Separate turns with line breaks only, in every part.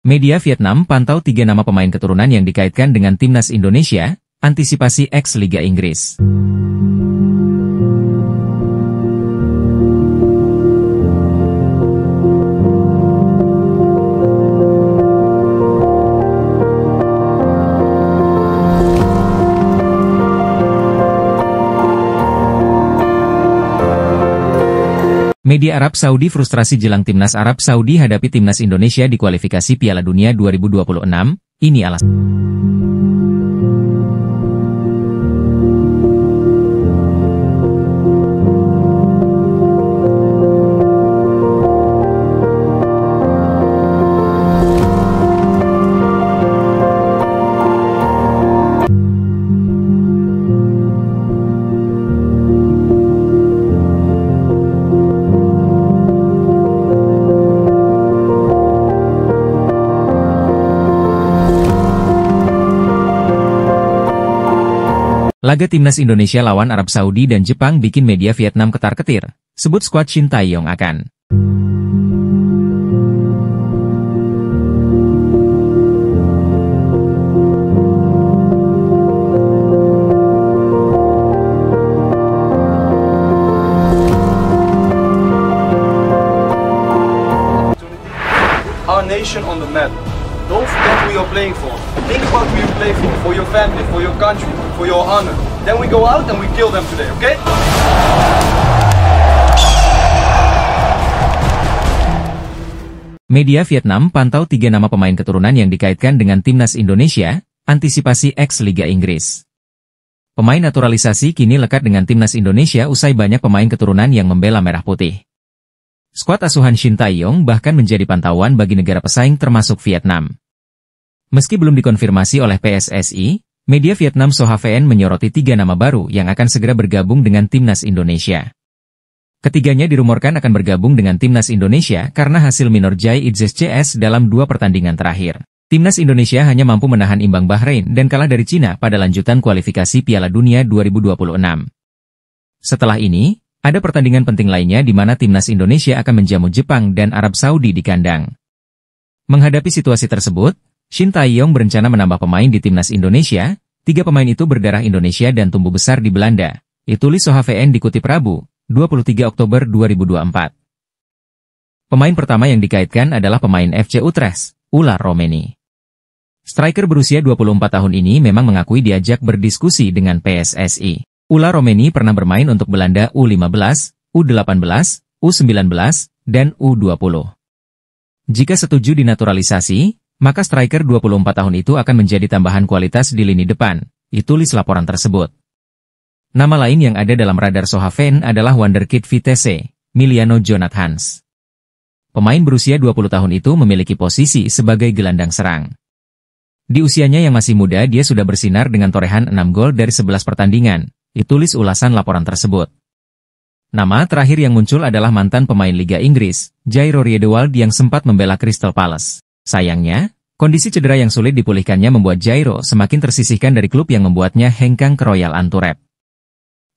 Media Vietnam pantau 3 nama pemain keturunan yang dikaitkan dengan timnas Indonesia, antisipasi ex-Liga Inggris. Media Arab Saudi frustrasi jelang timnas Arab Saudi hadapi timnas Indonesia di kualifikasi Piala Dunia 2026, ini alasan. Laga timnas Indonesia lawan Arab Saudi dan Jepang bikin media Vietnam ketar-ketir. Sebut skuad Shin Tae-yong akan
our nation on the map. Don't forget who you're playing for. Think about who you play for your family, for your country, for your honor. Then we go out and we kill them today, okay?
Media Vietnam pantau 3 nama pemain keturunan yang dikaitkan dengan timnas Indonesia, antisipasi ex-Liga Inggris. Pemain naturalisasi kini lekat dengan timnas Indonesia usai banyak pemain keturunan yang membela merah putih. Skuad asuhan Shin Tae-yong bahkan menjadi pantauan bagi negara pesaing termasuk Vietnam. Meski belum dikonfirmasi oleh PSSI, media Vietnam SOHVN menyoroti 3 nama baru yang akan segera bergabung dengan timnas Indonesia. Ketiganya dirumorkan akan bergabung dengan timnas Indonesia karena hasil minor Jai Idzes CS dalam 2 pertandingan terakhir. Timnas Indonesia hanya mampu menahan imbang Bahrain dan kalah dari Cina pada lanjutan kualifikasi Piala Dunia 2026. Setelah ini, ada pertandingan penting lainnya di mana timnas Indonesia akan menjamu Jepang dan Arab Saudi di kandang. Menghadapi situasi tersebut, Shin Tae-yong berencana menambah pemain di timnas Indonesia. 3 pemain itu berdarah Indonesia dan tumbuh besar di Belanda. Ditulis SOHVN dikutip Rabu, 23 Oktober 2024. Pemain pertama yang dikaitkan adalah pemain FC Utrecht, Ula Romeni. Striker berusia 24 tahun ini memang mengakui diajak berdiskusi dengan PSSI. Ula Romeni pernah bermain untuk Belanda U15, U18, U19, dan U20. Jika setuju dinaturalisasi, maka striker 24 tahun itu akan menjadi tambahan kualitas di lini depan, ditulis laporan tersebut. Nama lain yang ada dalam radar SOHVN adalah wonderkid Vitesse, Miliano Jonathans. Pemain berusia 20 tahun itu memiliki posisi sebagai gelandang serang. Di usianya yang masih muda dia sudah bersinar dengan torehan 6 gol dari 11 pertandingan, ditulis ulasan laporan tersebut. Nama terakhir yang muncul adalah mantan pemain Liga Inggris, Jairo Riedewald yang sempat membela Crystal Palace. Sayangnya, kondisi cedera yang sulit dipulihkannya membuat Jairo semakin tersisihkan dari klub yang membuatnya hengkang ke Royal Antwerp.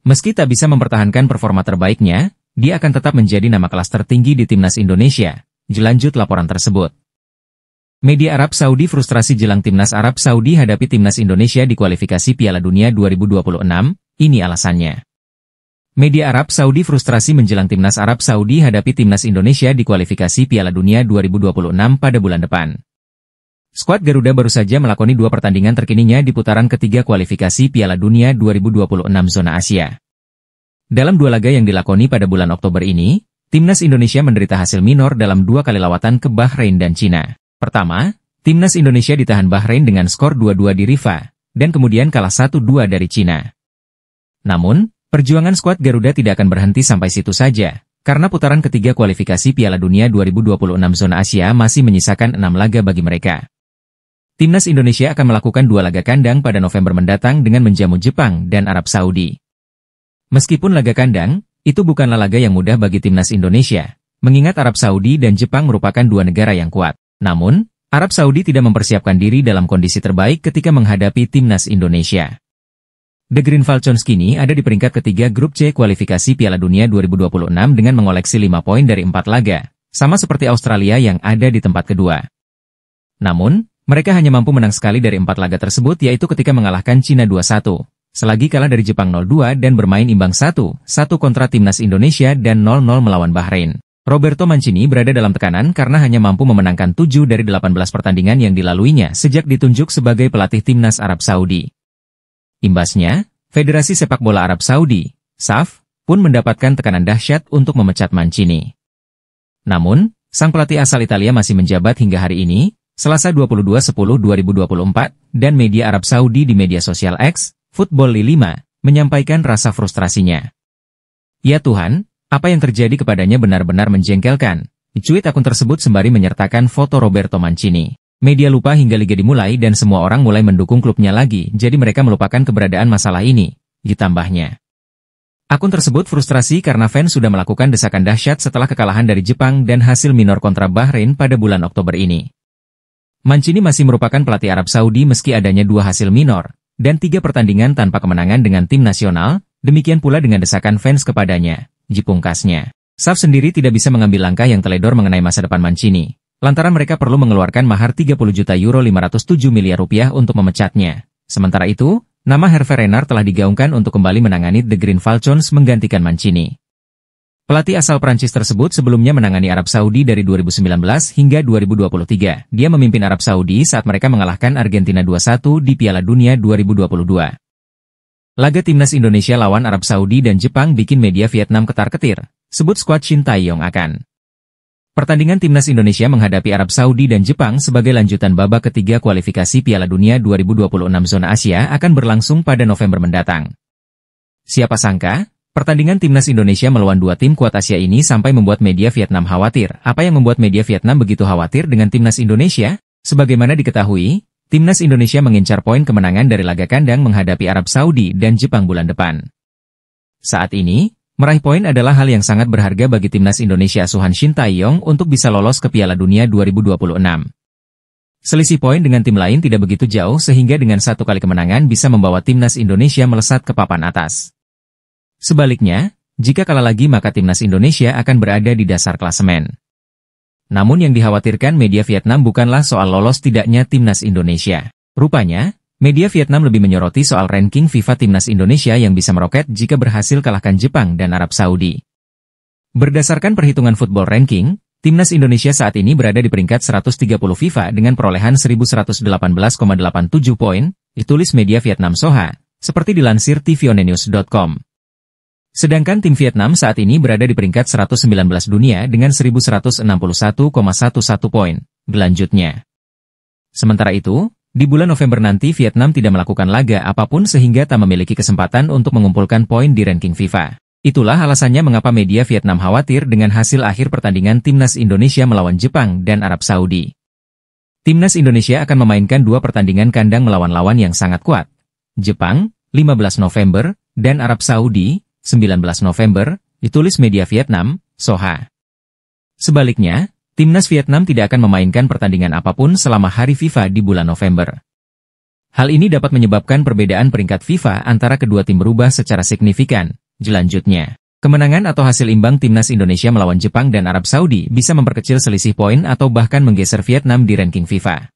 Meski tak bisa mempertahankan performa terbaiknya, dia akan tetap menjadi nama kelas tertinggi di timnas Indonesia, lanjut laporan tersebut. Media Arab Saudi frustrasi jelang timnas Arab Saudi hadapi timnas Indonesia di kualifikasi Piala Dunia 2026, ini alasannya. Media Arab Saudi frustrasi menjelang timnas Arab Saudi hadapi timnas Indonesia di kualifikasi Piala Dunia 2026 pada bulan depan. Skuad Garuda baru saja melakoni 2 pertandingan terkininya di putaran ketiga kualifikasi Piala Dunia 2026 zona Asia. Dalam 2 laga yang dilakoni pada bulan Oktober ini, timnas Indonesia menderita hasil minor dalam 2 kali lawatan ke Bahrain dan Cina. Pertama, timnas Indonesia ditahan Bahrain dengan skor 2-2 di Rifa, dan kemudian kalah 1-2 dari Cina. Namun, perjuangan skuad Garuda tidak akan berhenti sampai situ saja, karena putaran ketiga kualifikasi Piala Dunia 2026 zona Asia masih menyisakan 6 laga bagi mereka. Timnas Indonesia akan melakukan 2 laga kandang pada November mendatang dengan menjamu Jepang dan Arab Saudi. Meskipun laga kandang, itu bukanlah laga yang mudah bagi timnas Indonesia, mengingat Arab Saudi dan Jepang merupakan 2 negara yang kuat. Namun, Arab Saudi tidak mempersiapkan diri dalam kondisi terbaik ketika menghadapi timnas Indonesia. The Green Falcons kini ada di peringkat ketiga grup C kualifikasi Piala Dunia 2026 dengan mengoleksi 5 poin dari 4 laga, sama seperti Australia yang ada di tempat kedua. Namun, mereka hanya mampu menang sekali dari 4 laga tersebut, yaitu ketika mengalahkan Cina 2-1, selagi kalah dari Jepang 0-2 dan bermain imbang 1-1 kontra timnas Indonesia dan 0-0 melawan Bahrain. Roberto Mancini berada dalam tekanan karena hanya mampu memenangkan 7 dari 18 pertandingan yang dilaluinya sejak ditunjuk sebagai pelatih timnas Arab Saudi. Imbasnya, Federasi Sepak Bola Arab Saudi, SAF, pun mendapatkan tekanan dahsyat untuk memecat Mancini. Namun, sang pelatih asal Italia masih menjabat hingga hari ini, Selasa 22/10/2024, dan media Arab Saudi di media sosial X, Football 5, menyampaikan rasa frustrasinya. Ya Tuhan, apa yang terjadi kepadanya benar-benar menjengkelkan. Cuit akun tersebut sembari menyertakan foto Roberto Mancini. Media lupa hingga liga dimulai dan semua orang mulai mendukung klubnya lagi, jadi mereka melupakan keberadaan masalah ini, ditambahnya. Akun tersebut frustrasi karena fans sudah melakukan desakan dahsyat setelah kekalahan dari Jepang dan hasil minor kontra Bahrain pada bulan Oktober ini. Mancini masih merupakan pelatih Arab Saudi meski adanya 2 hasil minor, dan 3 pertandingan tanpa kemenangan dengan tim nasional, demikian pula dengan desakan fans kepadanya. Jipungkasnya, SAF sendiri tidak bisa mengambil langkah yang teledor mengenai masa depan Mancini, lantaran mereka perlu mengeluarkan mahar 30 juta euro 507 miliar rupiah untuk memecatnya. Sementara itu, nama Hervé Renard telah digaungkan untuk kembali menangani The Green Falcons menggantikan Mancini. Pelatih asal Prancis tersebut sebelumnya menangani Arab Saudi dari 2019 hingga 2023. Dia memimpin Arab Saudi saat mereka mengalahkan Argentina 2-1 di Piala Dunia 2022. Laga timnas Indonesia lawan Arab Saudi dan Jepang bikin media Vietnam ketar-ketir, sebut skuad Shin Tae-yong akan. Pertandingan timnas Indonesia menghadapi Arab Saudi dan Jepang sebagai lanjutan babak ketiga kualifikasi Piala Dunia 2026 zona Asia akan berlangsung pada November mendatang. Siapa sangka, pertandingan timnas Indonesia melawan 2 tim kuat Asia ini sampai membuat media Vietnam khawatir. Apa yang membuat media Vietnam begitu khawatir dengan timnas Indonesia? Sebagaimana diketahui, timnas Indonesia mengincar poin kemenangan dari laga kandang menghadapi Arab Saudi dan Jepang bulan depan. Saat ini, meraih poin adalah hal yang sangat berharga bagi timnas Indonesia asuhan Shin Tae-yong untuk bisa lolos ke Piala Dunia 2026. Selisih poin dengan tim lain tidak begitu jauh sehingga dengan 1 kali kemenangan bisa membawa timnas Indonesia melesat ke papan atas. Sebaliknya, jika kalah lagi maka timnas Indonesia akan berada di dasar klasemen. Namun yang dikhawatirkan media Vietnam bukanlah soal lolos tidaknya timnas Indonesia. Rupanya, media Vietnam lebih menyoroti soal ranking FIFA timnas Indonesia yang bisa meroket jika berhasil kalahkan Jepang dan Arab Saudi. Berdasarkan perhitungan football ranking, timnas Indonesia saat ini berada di peringkat 130 FIFA dengan perolehan 1118,87 poin, ditulis media Vietnam Soha, seperti dilansir tvonnews.com. Sedangkan tim Vietnam saat ini berada di peringkat 119 dunia dengan 1161,11 poin, gelanjutnya. Sementara itu, di bulan November nanti Vietnam tidak melakukan laga apapun sehingga tak memiliki kesempatan untuk mengumpulkan poin di ranking FIFA. Itulah alasannya mengapa media Vietnam khawatir dengan hasil akhir pertandingan timnas Indonesia melawan Jepang dan Arab Saudi. Timnas Indonesia akan memainkan 2 pertandingan kandang melawan lawan yang sangat kuat. Jepang, 15 November, dan Arab Saudi, 19 November, ditulis media Vietnam, Soha. Sebaliknya, timnas Vietnam tidak akan memainkan pertandingan apapun selama hari FIFA di bulan November. Hal ini dapat menyebabkan perbedaan peringkat FIFA antara kedua tim berubah secara signifikan. Selanjutnya, kemenangan atau hasil imbang timnas Indonesia melawan Jepang dan Arab Saudi bisa memperkecil selisih poin atau bahkan menggeser Vietnam di ranking FIFA.